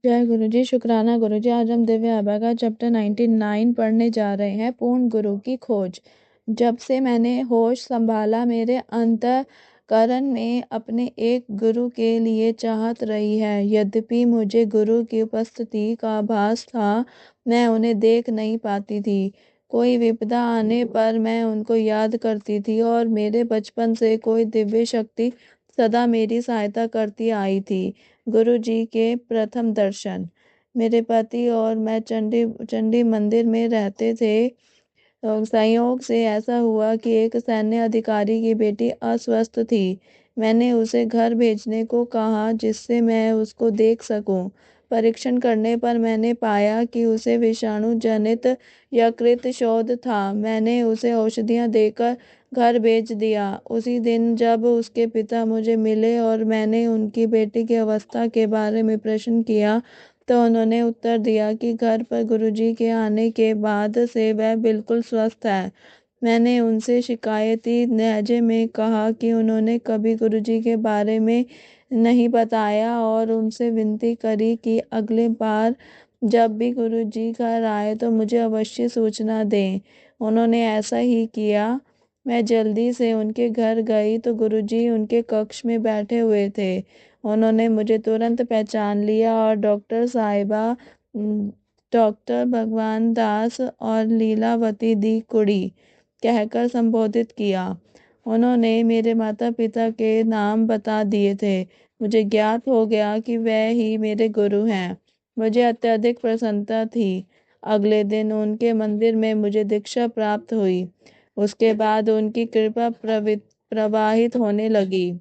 जय गुरु जी। शुक्राना गुरु जी। आज हम दिव्य आबा का चैप्टर 99 पढ़ने जा रहे हैं, पूर्ण गुरु की खोज। जब से मैंने होश संभाला, मेरे अंतःकरण में अपने एक गुरु के लिए चाहत रही है। यद्यपि मुझे गुरु की उपस्थिति का आभास था, मैं उन्हें देख नहीं पाती थी। कोई विपदा आने पर मैं उनको याद करती थी और मेरे बचपन से कोई दिव्य शक्ति सदा मेरी सहायता करती आई थी। गुरु जी के प्रथम दर्शन। मेरे पति और मैं चंडी मंदिर में रहते थे। संयोग से ऐसा हुआ कि एक सैन्य अधिकारी की बेटी अस्वस्थ थी। मैंने उसे घर भेजने को कहा जिससे मैं उसको देख सकूं। परीक्षण करने पर मैंने पाया कि उसे विषाणु जनित यकृत शोथ था। मैंने उसे औषधियां देकर घर भेज दिया। उसी दिन जब उसके पिता मुझे मिले और मैंने उनकी बेटी की अवस्था के बारे में प्रश्न किया, तो उन्होंने उत्तर दिया कि घर पर गुरुजी के आने के बाद से वह बिल्कुल स्वस्थ है। मैंने उनसे शिकायती लहजे में कहा कि उन्होंने कभी गुरुजी के बारे में नहीं बताया और उनसे विनती करी कि अगली बार जब भी गुरुजी घर आए तो मुझे अवश्य सूचना दें। उन्होंने ऐसा ही किया। मैं जल्दी से उनके घर गई तो गुरुजी उनके कक्ष में बैठे हुए थे। उन्होंने मुझे तुरंत पहचान लिया और डॉक्टर भगवान दास और लीलावती दी कुड़ी कहकर संबोधित किया। उन्होंने मेरे माता पिता के नाम बता दिए थे। मुझे ज्ञात हो गया कि वह ही मेरे गुरु हैं। मुझे अत्यधिक प्रसन्नता थी। अगले दिन उनके मंदिर में मुझे दीक्षा प्राप्त हुई। उसके बाद उनकी कृपा प्रवाहित होने लगी।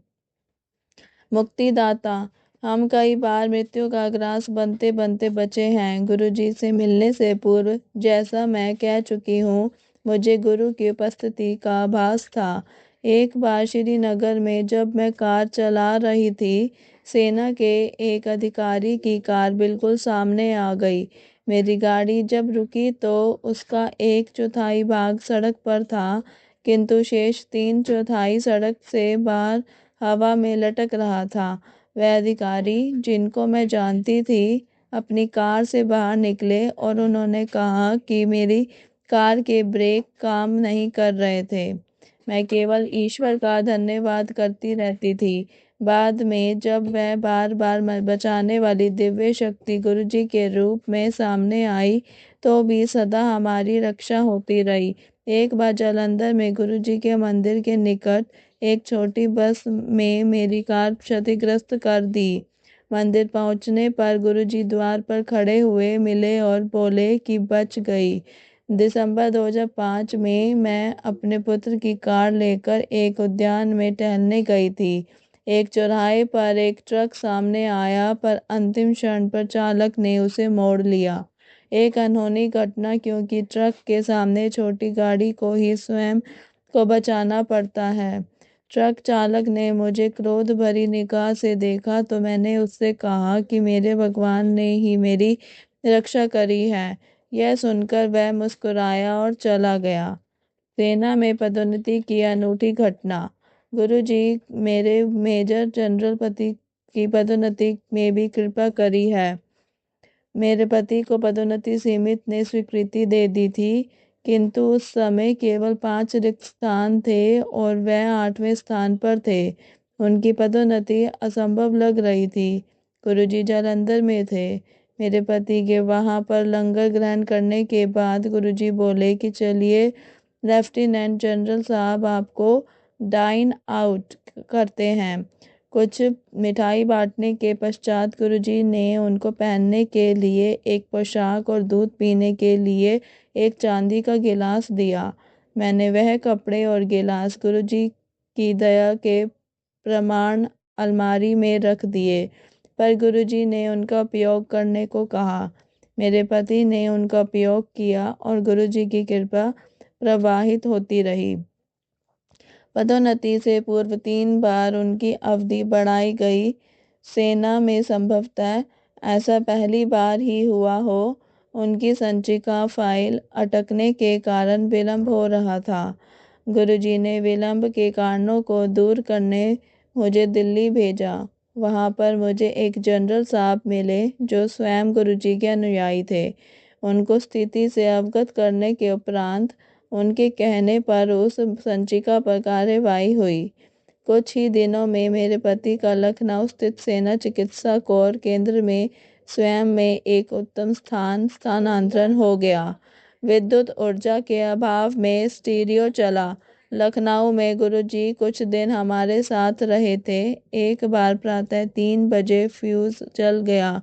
मुक्तिदाता। हम कई बार मृत्यु का ग्रास बनते बनते बचे हैं। गुरु जी से मिलने से पूर्व, जैसा मैं कह चुकी हूँ, मुझे गुरु की उपस्थिति का आभास था। एक बार श्रीनगर में जब मैं कार चला रही थी, सेना के एक अधिकारी की कार बिल्कुल सामने आ गई। मेरी गाड़ी जब रुकी तो उसका 1/4 भाग सड़क पर था, किंतु शेष 3/4 सड़क से बाहर हवा में लटक रहा था। वह अधिकारी, जिनको मैं जानती थी, अपनी कार से बाहर निकले और उन्होंने कहा कि मेरी कार के ब्रेक काम नहीं कर रहे थे। मैं केवल ईश्वर का धन्यवाद करती रहती थी। बाद में जब वह बार बार बचाने वाली दिव्य शक्ति गुरुजी के रूप में सामने आई, तो भी सदा हमारी रक्षा होती रही। एक बार जालंधर में गुरुजी के मंदिर के निकट एक छोटी बस में मेरी कार क्षतिग्रस्त कर दी। मंदिर पहुंचने पर गुरुजी द्वार पर खड़े हुए मिले और बोले कि बच गई। दिसंबर 2005 में मैं अपने पुत्र की कार लेकर एक उद्यान में टहलने गई थी। एक चौराहे पर एक ट्रक सामने आया, पर अंतिम क्षण पर चालक ने उसे मोड़ लिया। एक अनहोनी घटना, क्योंकि ट्रक के सामने छोटी गाड़ी को ही स्वयं को बचाना पड़ता है। ट्रक चालक ने मुझे क्रोध भरी निगाह से देखा तो मैंने उससे कहा कि मेरे भगवान ने ही मेरी रक्षा करी है। यह सुनकर वह मुस्कुराया और चला गया। सेना में पदोन्नति की अनूठी घटना। गुरुजी मेरे मेजर जनरल पति की पदोन्नति में भी कृपा करी है। मेरे पति को पदोन्नति सीमित ने स्वीकृति दे दी थी, किंतु उस समय केवल 5 रिक्त स्थान थे और वह 8वें स्थान पर थे। उनकी पदोन्नति असंभव लग रही थी। गुरुजी जालंधर में थे। मेरे पति के वहां पर लंगर ग्रहण करने के बाद गुरुजी बोले कि चलिए लेफ्टिनेंट जनरल साहब, आपको डाइन आउट करते हैं। कुछ मिठाई बांटने के पश्चात गुरुजी ने उनको पहनने के लिए एक पोशाक और दूध पीने के लिए एक चांदी का गिलास दिया। मैंने वह कपड़े और गिलास गुरुजी की दया के प्रमाण अलमारी में रख दिए, पर गुरुजी ने उनका उपयोग करने को कहा। मेरे पति ने उनका उपयोग किया और गुरुजी की कृपा प्रवाहित होती रही। पदोन्नति से पूर्व 3 बार उनकी अवधि बढ़ाई गई। सेना में संभवतः ऐसा पहली बार ही हुआ हो। उनकी संचिका फाइल अटकने के कारण विलंब हो रहा था। गुरुजी ने विलंब के कारणों को दूर करने मुझे दिल्ली भेजा। वहाँ पर मुझे एक जनरल साहब मिले जो स्वयं गुरुजी के अनुयायी थे। उनको स्थिति से अवगत करने के उपरांत उनके कहने पर उस संचिका पर कार्यवाही हुई। कुछ ही दिनों में मेरे पति का लखनऊ स्थित सेना चिकित्सा कोर केंद्र में स्वयं में एक उत्तम स्थानांतरण हो गया। विद्युत ऊर्जा के अभाव में स्टीरियो चला। लखनऊ में गुरुजी कुछ दिन हमारे साथ रहे थे। एक बार प्रातः 3 बजे फ्यूज जल गया।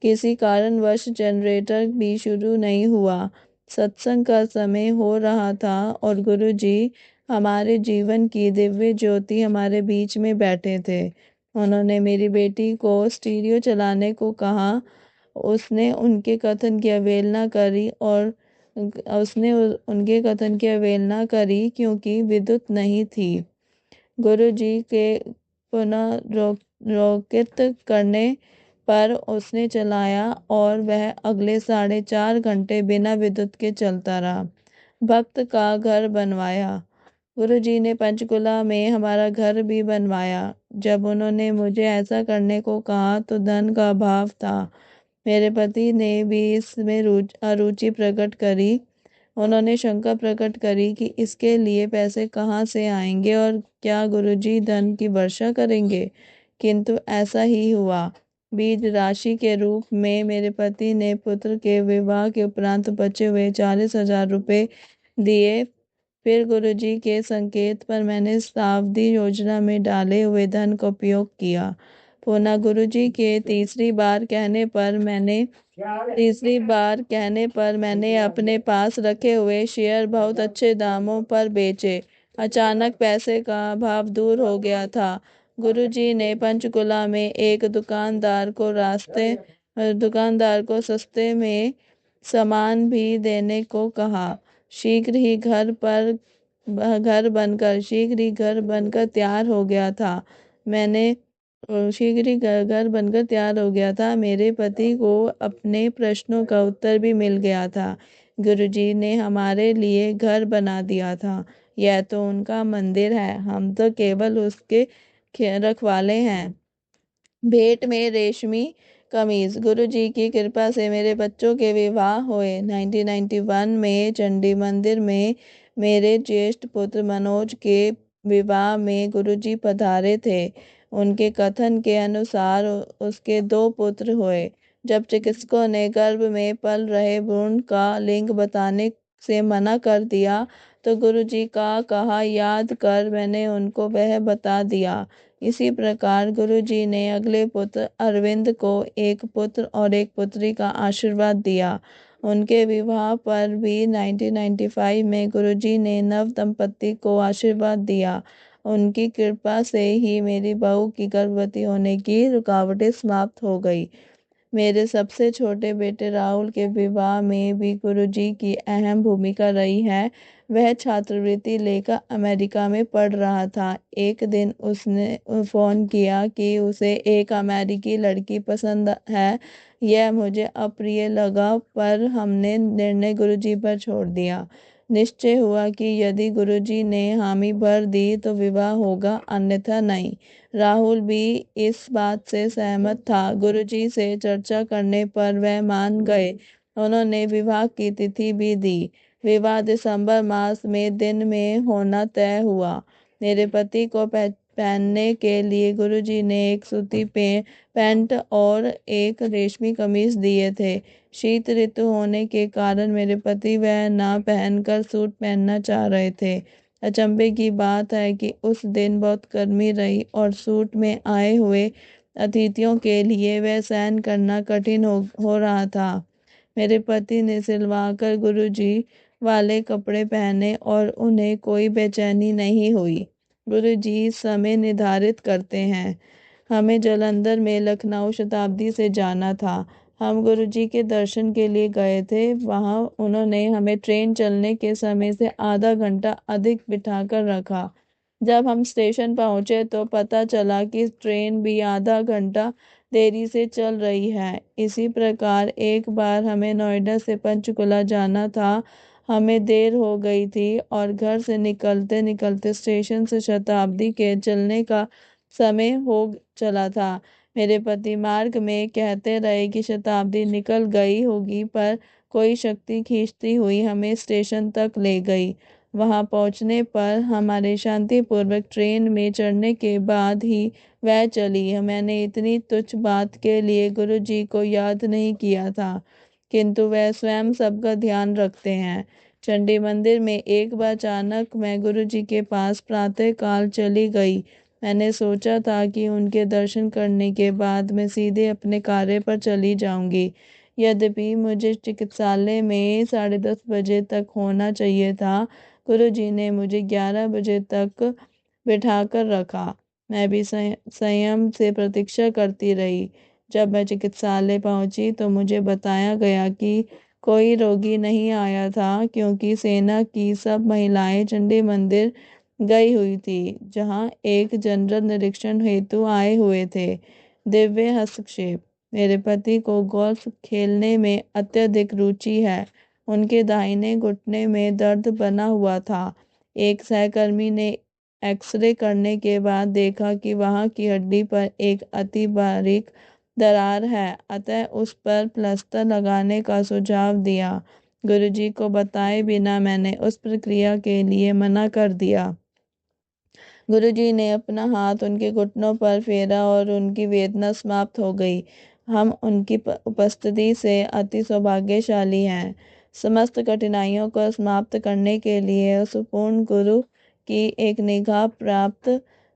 किसी कारणवश जनरेटर भी शुरू नहीं हुआ। सत्संग का समय हो रहा था और गुरुजी हमारे जीवन की दिव्य ज्योति हमारे बीच में बैठे थे। उन्होंने मेरी बेटी को स्टीरियो चलाने को कहा। उसने उनके कथन की अवहेलना करी और उसने उनके कथन की अवहेलना करी क्योंकि विद्युत नहीं थी। गुरुजी के पुनरोकित करने पर उसने चलाया और वह अगले 4.5 घंटे बिना विद्युत के चलता रहा। भक्त का घर बनवाया। गुरुजी ने पंचकुला में हमारा घर भी बनवाया। जब उन्होंने मुझे ऐसा करने को कहा तो धन का अभाव था। मेरे पति ने भी इसमें अरुचि प्रकट करी। उन्होंने शंका प्रकट करी कि इसके लिए पैसे कहाँ से आएंगे और क्या गुरुजी धन की वर्षा करेंगे। किंतु ऐसा ही हुआ। बीज राशि के रूप में मेरे पति ने पुत्र के विवाह के उपरांत बचे हुए 40,000 रुपये दिए। फिर गुरुजी के संकेत पर मैंने सावधि योजना में डाले हुए धन का उपयोग किया। पुनः गुरुजी के तीसरी बार कहने पर मैंने अपने पास रखे हुए शेयर बहुत अच्छे दामों पर बेचे। अचानक पैसे का अभाव दूर हो गया था। गुरुजी ने पंचकुला में एक दुकानदार को सस्ते में सामान भी देने को कहा। शीघ्र ही घर बनकर तैयार हो गया था। मेरे पति को अपने प्रश्नों का उत्तर भी मिल गया था। गुरुजी ने हमारे लिए घर बना दिया था। यह तो उनका मंदिर है, हम तो केवल उसके रखवाले हैं। भेंट में रेशमी कमीज। गुरुजी की कृपा से मेरे बच्चों के विवाह हुए। 1991 में चंडी मंदिर में मेरे ज्येष्ठ पुत्र मनोज के विवाह में गुरुजी पधारे थे। उनके कथन के अनुसार उसके 2 पुत्र हुए। जब चिकित्सकों ने गर्भ में पल रहे भ्रूण का लिंग बताने से मना कर दिया तो गुरुजी का कहा याद कर मैंने उनको वह बता दिया। इसी प्रकार गुरुजी ने अगले पुत्र अरविंद को एक पुत्र और एक पुत्री का आशीर्वाद दिया। उनके विवाह पर भी 1995 में गुरुजी ने नव दंपति को आशीर्वाद दिया। उनकी कृपा से ही मेरी बहू की गर्भवती होने की रुकावटें समाप्त हो गई। मेरे सबसे छोटे बेटे राहुल के विवाह में भी गुरुजी की अहम भूमिका रही है। वह छात्रवृत्ति लेकर अमेरिका में पढ़ रहा था। एक दिन उसने फ़ोन किया कि उसे एक अमेरिकी लड़की पसंद है। यह मुझे अप्रिय लगा पर हमने निर्णय गुरुजी पर छोड़ दिया। निश्चय हुआ कि यदि गुरुजी ने हामी भर दी तो विवाह होगा, अन्यथा नहीं। राहुल भी इस बात से सहमत था। गुरुजी से चर्चा करने पर वह मान गए। उन्होंने विवाह की तिथि भी दी। विवाह दिसंबर मास में दिन में होना तय हुआ। मेरे पति को पहनने के लिए गुरुजी ने एक सूती पैंट और एक रेशमी कमीज दिए थे। शीत ऋतु होने के कारण मेरे पति वह ना पहनकर सूट पहनना चाह रहे थे। अचंभे की बात है कि उस दिन बहुत गर्मी रही और सूट में आए हुए अतिथियों के लिए वह सहन करना कठिन हो रहा था। मेरे पति ने सिलवाकर गुरुजी वाले कपड़े पहने और उन्हें कोई बेचैनी नहीं हुई। गुरुजी समय निर्धारित करते हैं। हमें जालंधर में लखनऊ शताब्दी से जाना था। हम गुरुजी के दर्शन के लिए गए थे। वहाँ उन्होंने हमें ट्रेन चलने के समय से आधा घंटा अधिक बिठाकर रखा। जब हम स्टेशन पहुँचे तो पता चला कि ट्रेन भी आधा घंटा देरी से चल रही है। इसी प्रकार एक बार हमें नोएडा से पंचकुला जाना था। हमें देर हो गई थी और घर से निकलते निकलते स्टेशन से शताब्दी के चलने का समय हो चला था। मेरे पति मार्ग में कहते रहे कि शताब्दी निकल गई होगी, पर कोई शक्ति खींचती हुई हमें स्टेशन तक ले गई। वहां पहुंचने पर हमारे शांतिपूर्वक ट्रेन में चढ़ने के बाद ही वह चली। मैंने इतनी तुच्छ बात के लिए गुरुजी को याद नहीं किया था, किंतु वह स्वयं सबका ध्यान रखते हैं। चंडी मंदिर में एक बार अचानक मैं गुरुजी के पास प्रातः काल चली गई। मैंने सोचा था कि उनके दर्शन करने के बाद मैं सीधे अपने कार्य पर चली जाऊंगी। यद्यपि मुझे चिकित्सालय में 10:30 बजे तक होना चाहिए था, गुरुजी ने मुझे 11 बजे तक बिठाकर रखा। मैं भी संयम से प्रतीक्षा करती रही। जब मैं चिकित्सालय पहुंची तो मुझे बताया गया कि कोई रोगी नहीं आया था, क्योंकि सेना की सब महिलाएं चंडी मंदिर गई हुई थी, जहां एक जनरल निरीक्षण हेतु आए हुए थे। दिव्य हस्तक्षेप। मेरे पति को गोल्फ खेलने में अत्यधिक रुचि है। उनके दाहिने घुटने में दर्द बना हुआ था। एक सहकर्मी ने एक्सरे करने के बाद देखा कि वहां की हड्डी पर एक अति बारीक दरार है, अतः उस पर प्लास्टर लगाने का सुझाव दिया। गुरुजी को बताए बिना मैंने उस प्रक्रिया के लिए मना कर दिया। गुरुजी ने अपना हाथ उनके घुटनों पर फेरा और उनकी वेदना समाप्त हो गई। हम उनकी उपस्थिति से अति सौभाग्यशाली हैं। समस्त कठिनाइयों को समाप्त करने के लिए उस पूर्ण गुरु की एक निगाह प्राप्त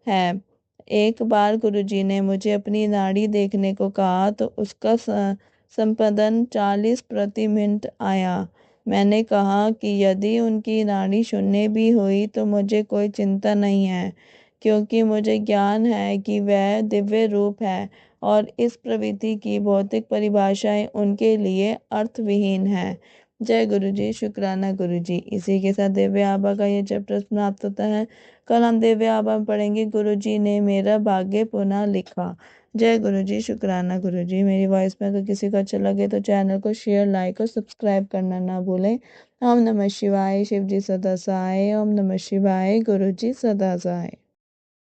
है। एक बार गुरुजी ने मुझे अपनी नाड़ी देखने को कहा तो उसका संपादन 40 प्रति मिनट आया। मैंने कहा कि यदि उनकी नाड़ी शून्य भी हुई तो मुझे कोई चिंता नहीं है, क्योंकि मुझे ज्ञान है कि वह दिव्य रूप है और इस प्रवृत्ति की भौतिक परिभाषाएं उनके लिए अर्थविहीन है। जय गुरु जी। शुक्राना गुरु जी। इसी के साथ दिव्य आभा का ये चैप्टर समाप्त होता है। कल हम दिव्य आभा में पढ़ेंगे गुरु जी ने मेरा भाग्य पुनः लिखा। जय गुरु जी। शुक्राना गुरु जी। मेरी वॉइस में अगर किसी को अच्छा लगे तो चैनल को शेयर, लाइक और सब्सक्राइब करना ना भूलें। ओम नमः शिवाय। शिव जी सदा सहाय। ओम नमः शिवाय। गुरु जी सदा सहाय।